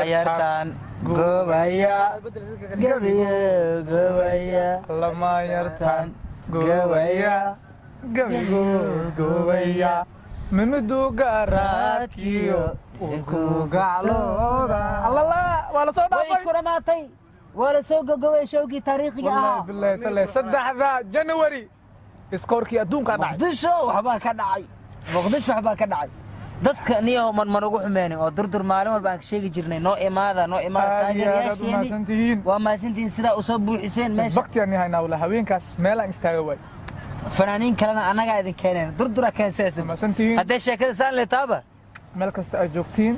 yartaan gubaya gabiga gubaya lama yartaan gubaya gabigu gubaya mimidu garaadkiyo ku gaclooda allala waa la soo dhaafay isku dhamaatay waa la soo gogobay showgii taariikhiga ah billahi tale 3 January iskoorkii adduunka dhacay muqdisho waxba ka dhacay dadka niyo man ugu xumeenay oo durdur maalin walba aan sheegi jirnay noo imaada taageerayaashiin waa maasintiin sida u soo buuxiseen meesha waqtigan yahay wala haweenkaas meel aan istaaga way fanaaniin kalena anaga idin keeneen durdura keenaysan haday sheekada saan leetaaba meel kasta ay joogtiin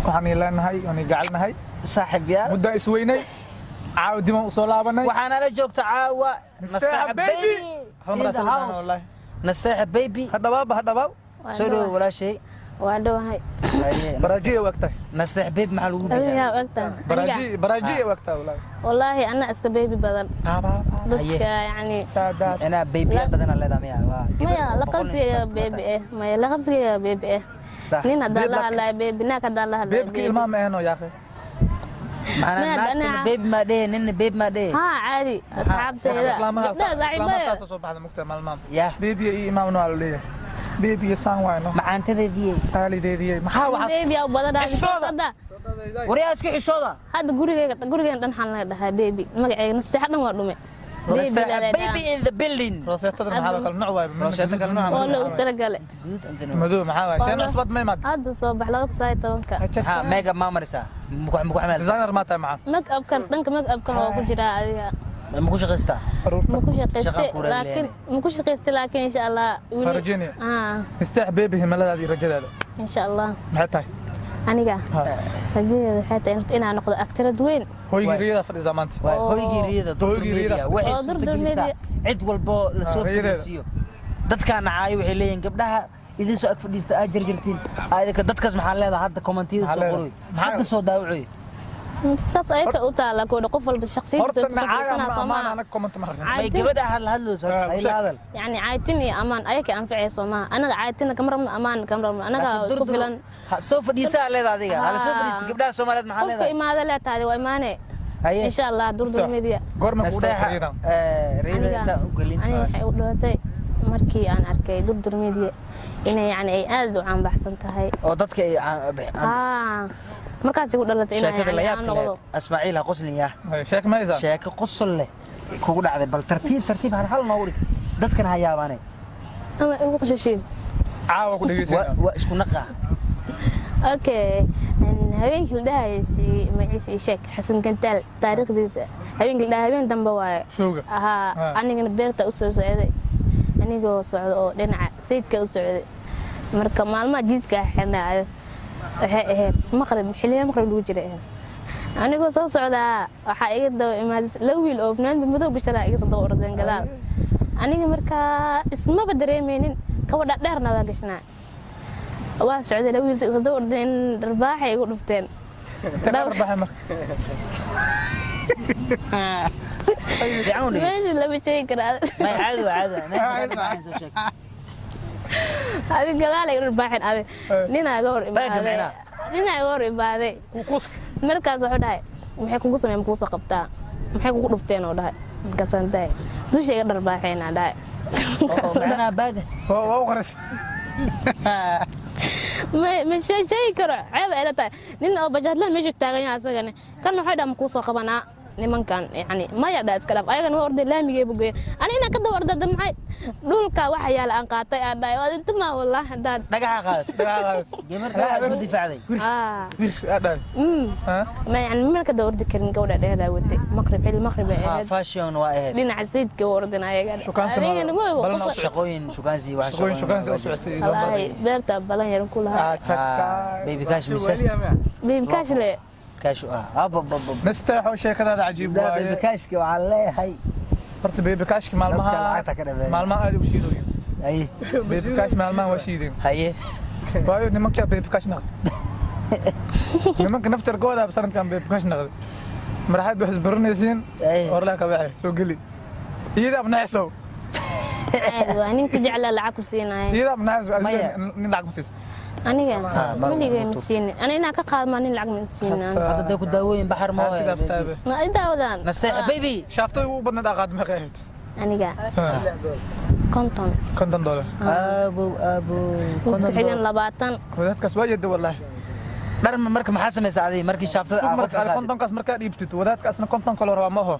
waxaan ilaahay oo ni gacalnahay saaxiibayaal muddo isweynay caawdimo u soo laabanay waxaana la joogta caawa nastaxa baby wallahi nastaxa baby hadaba soo walaashay waa dhawahay barajiye waqtay nastaxa baby maxaa lagu bixiyaa waqtan barajiye waqtay wallahi ana iska baby badan dadka yani saadaad ana baby badan leedahay maya la qabsiga baby nin hadda la hadlay baby naaka hadda la hadlay baby ilma ma ahno yaa akhi معنا بيب ما ده نن بيب ما ده ها عادي أصحاب سيدا لا زعيمة صوب بعد مكتب مال يا بيبي إمام نوال ليه بيبي يسان وينه مع أنت ذي تالي ذي ما هو بيبي أو بدر صدا ورياس كي حشودا هذا قولي عندنا حنا ده بيبي ما قاعد نستحنا ورنومي baby in the building روسيتا maxaa kala nooc waay روسيتا kala nooc oo loo talagalay madoo maxaa waay shan cusbad ma imad hadda soo bax laga qasay tobanka ha mega ma marisa muku xamal designer ma tahay macaan make up kan dhanka make up kan oo ku jira adiga muku shaqeystaa muku shaqeystay laakiin insha Allah wili istax baby himaladaadi rajadaada insha Allah maxay tahay aniga rajadeeda waxay tahay inaan noqdo actress weyn hoygiiriyada fadhi zamaanti hoygiiriyada waxay durdur cid walbo la soo fadhiisiyo dadka nacay waxay leeyihiin gabdhaha idin soo ag fadhiista aad jarjartiin aadaka dadkaas maxaa leedahay hadda commentiyada soo qoray maxaa ka soo daawacay taas ay ka u taala kooda qof walba shakhsiyadiisa soo fiirsana Soomaa ana comment ma raxay may gabadha hadlayso ay laadal yani caytin iyo amaan ay ka anficay Soomaa anaga caytin kamarna amaan kamarna anaga isku filan soo fadhiisa leedahay adiga hala soo fadhiista gabdhaha Soomaaliyeed maxaa leedahay qofka imaada la taadi way maane insha Allah durdur media gorma ku dhaxayna reedada u galin ani waxay u dhalatay markii aan arkay durdur media inay yani ay aad u caan baxsan tahay oo dadka ay markaas ugu dhalatay inay aan noqdo Ismaaciil qosliya sheek maysa sheek qosol leh kugu dhacday bal tartiib hal noo wari dadkan hayaabanay ama ugu qashashin caawa ku dhageysay waa isku naqa okay habeenkii la dhahaysay magaciisa sheek xasan kantaal taariikhdiisa habeenkii la dhahay habeen dambe waaye shooga anigana beerta u soo socday anigoo socdo oo dhinaca sayidka u socday marka maalmaha jidka xirnaa waxay ahayd maqrib xilliga maqrib lagu jiray anigoo soo socdaa waxa iga daba imaaday la wiil oo fanaanada madow bishara iga soo daba ordeen gadaal aniga marka ismaba dareemeynin kabadha dheerna waa gashnaa waa socday la wiil soo daba ordeen darbaaxay igu dhufteen darbaaxay marka ماشي لا بشيء كذا ما عادي ماشي هذه قال لي الباحث هذا نينا غور إبادة مركز وحده maxay kugu sameeyeen kugu soo qabtaa maxay kugu dhufteen oo dhahay gasantaay dusheega darbaaxeena dhahay macna baaga waa u qaras ma shay karo ceeb ay la tahay nin oo bajaadlan meesha taagan yahay asagana kan waxay dham ku soo qabanaa nimankan yani ma yada iska laf ayagana waa orday laamigay bugeey ani ina ka daba ordada maxay dhulka waxa yaal aan qaatay aan dhahay oo inta ma wallahi hadaan dhagaxa qaad gamarta aad difaacday wiish aad ma yani marka daba ordi karin gowdha dheer waday maqrib ay fashion waa ahayd dhinaca sayidka ordina ayaga aniga ma ogo shaqooyin shukaansi wax shaqooyin u socotay beerta balan yar ku lahaa baby cash mise baby cash le كاشو مستحو شيكدادا عجيب واي بيبي كاشكي waxaa leeyahay horta bebe kashki maalmaha aad u shiidoyo ay bebe kash maalmaha waa shiideen haye waayo nimanka bebe kash naqd nimanka naftarkooda sanadkan bebe kash naqd marxad wax isbaranaysiin orla ka baxay soo gali iyada abnaaso waa ninka jecel lacag ku siinay iyada abnaaso nin lacag ku siis aniga weligay ma siinin ana inaan ka qaado maanin lacag ma siinin hadda ku daawooyin baxar ma sida abtaabe ma idaawadaan nasteex baby shaaftay ugu badnad aqaad ma qeexid aniga konton $50 abo konton xigan 20 wadaadkaas waa yada wallahi dhar marka maxaa samaysaa adiga markii shaaftada marka kontonkaas markaa dhiibtid wadaadkaasna konton kale rabaa ma oho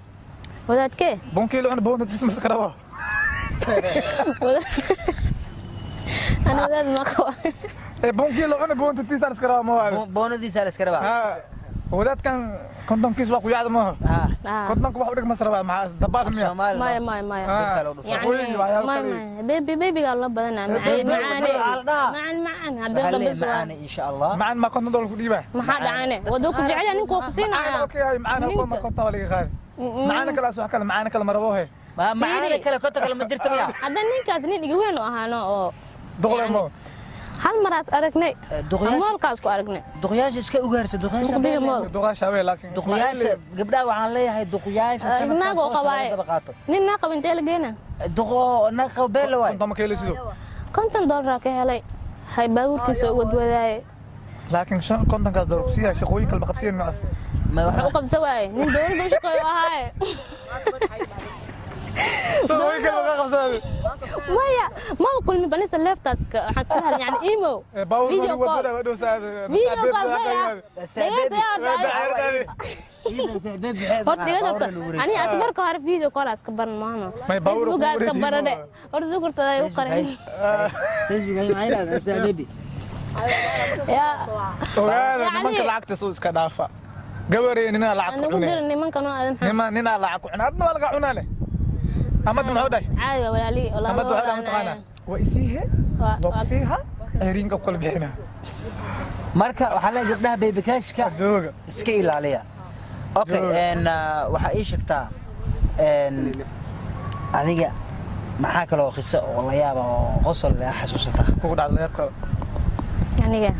wadaadkee bonkiilo ana boonta dismas karaba ana wadaad ma qabo bonkiilo ana boonta tisars karaba ma waa boonadiisa la iska rabaa ha wadaadkan kontonkiis waa ku yaacda ma oho ha kontonka wax u dhig mas rabaa maxaa dabaal miya maya baby gaa la badanaa macaan haddii dhan bas waa insha Allah macaan ma $50 ku dhiibaa maxaa dhacane wadoo ku jecel ninku ku siinaya okay macaan kuma konton waliga qaad macaan kala wax kale macaan kala marabo he macaan kale konton kale ma jirto miya hadda ninkaas nin iga weyn u ahaano oo doqlamo hal maraas aragnay moolkaas ku aragnay duqyaasha iska ugaarsa duqyaasha way laakiin duqyaasha gabdhaha waxaan leeyahay duqyaasha naago qabaay nin naa qaban intee la geena duqo naqa beel waay konton ma keelo sido $50 ka helay hay baaburkiisa uga wadaaye laakiin kontonkaas door ku siyaa shaqooyin kala qabsiin naas ma waxa u qabsa waay nin dawladda u shaqeeyo ahaay shaqooyin kala qabsaday maya ma kulmi banista leftas waxaan iska hal yani imo video call ani asbarka hore video call aska baran maano facebook aska barade hor soo kurtaday u qarin facebook ay maayna sababi ya ogaada nimanka lacagta soo iska dhaafa gabareenina lacag ku cunay nimanka noo aadan nina lacag ku cunay adna laga cunaa leh amad maxuu dhahay caadi walaali amad waxa aan taqaana wa isihe wa fiha ayrinka kul bixina marka waxa la gabdhaha baby cashka jooga iska ilaaliya okay waxa ii sheegtaa adiga maxaa kale oo qiso oo la yaab oo qosol la xasuusata ugu dhacday yarka aniga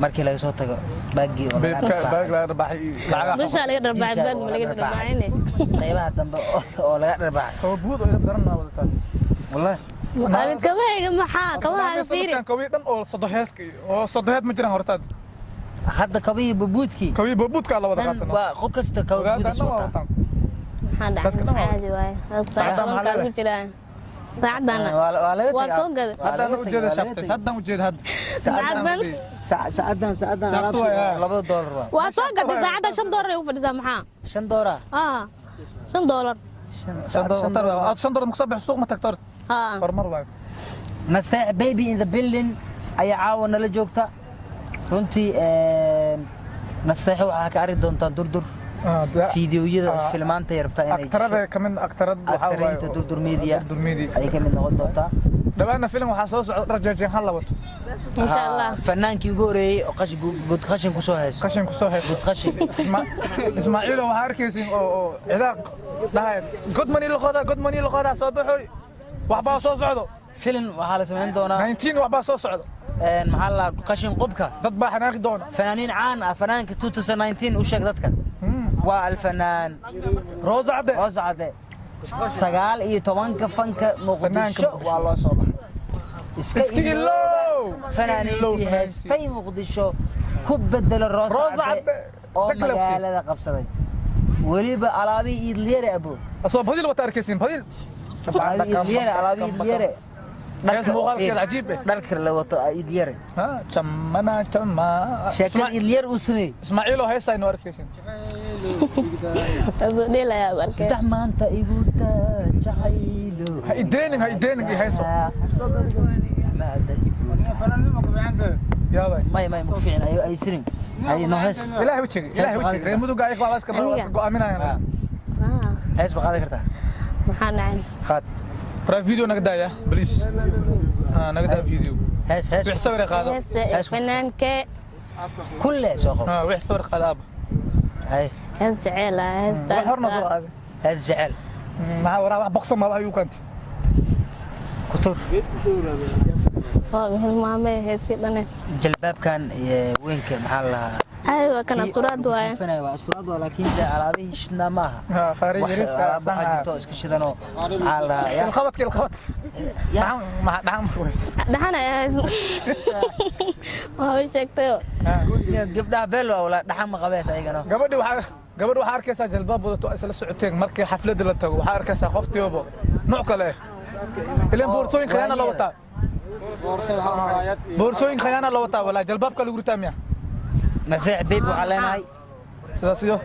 markii laga soo tago baagi oo baag la dhabaxay lacag dusha laga dhabaxay baag ma laga dhabaxayne qaybaha dambe oo laga dhabaxay oo buud oo daranaa wadataa wallahi أنا كمان ما حا كمان فيري كان كوي دم أو صدهات أو صدهات مجرى هرتاد هذا كوي ببودكي كوي ببودك على وضعاتنا وخكست كوي بودك هذا عادي واي هذا كان جرا ساعدنا وصوق هذا وجد شفت هذا وجد هذا ساعدنا $2 وصوق ساعدنا $5 يوفر زمحا $5 $5 $5 مكسب السوق ما تكتر فرمر وايف نستطيع بيبي in the building أي عاون نلا جوكتا runtii nasteexo waxa ka arin doontaa durdur fiidiyoyada filmaanta yarabta inay aktarada kamin aktarad waxa waaye durdur media ay kamid noqon doontaa dhawaana film waxa soo socda rajaajin hal labo insha Allah fanaankii ugu horeeyay oo qashin ku soo hayso Ismaaciil waxa arkaysin oo cidaaq dhahay godmani la qoda soo baxoy waxba soo socdo film waxa la sameyn doonaa 19 waxba soo socdo maxaa la qashin qubka dad baa xanaaqi doona fanaaniin caan ah fanaanka 2019 u sheeg dadka waa alfanaan Rooza Cade 19 fanka muqdisho waa loo soo baxay iska ilow fanaaniintii heestay muqdisho ku bedelo Rooza Cade oo magaalada qabsaday waliba alaabi idliyare abo asoo badil wata arkaysin badil alaabi idliyare دارك مغالك عجيب دارك لو تو إديار ها تمنا شكل إديار وسمي إسماعيل وهي ساين واركيسين أزودي لا يا بركة دعما أنت إيبوتا جايلو هيدينك يهيسو ما أدري فنان مقفي عنده يا باي ما مقفين أي سرين أي نهس إلهي وجهك ريمودو قايك والله اسكب قامنا أنا هيس بقى كرتا محن عين خات را فيديو نقدايا بليز نقدا فيديو هاس ويحصور قادم فنان ك كله سوق ويحصور قادم هاي هاس جعل وحرنا صار هاس جعل ما ورا بقص ما بقى يوكنت كتور هو ما هي هسي لنا جلباب كان وين كان محلها هذا كان أسطورات واي فناي وأسطورات ولكن على به شنا معها ها فاري جريس حاجة توس كشدانو على يا الخبط كل الخبط نعم كويس دحنا ما هو شكته gabdhaha beel wala dhaxan ma qabeys ayagana gabadhi waxa arkaysaa jalbaab wadato isla socoteen markii xaflada la tago waxa arkaysaa qoftiiba nooc kale ileen boorsooyin khayana la wataa boorsooyin khayana la wataa wala jalbaabka lagu ritaamiya maseex beeb waxa leenahay sidaas iyo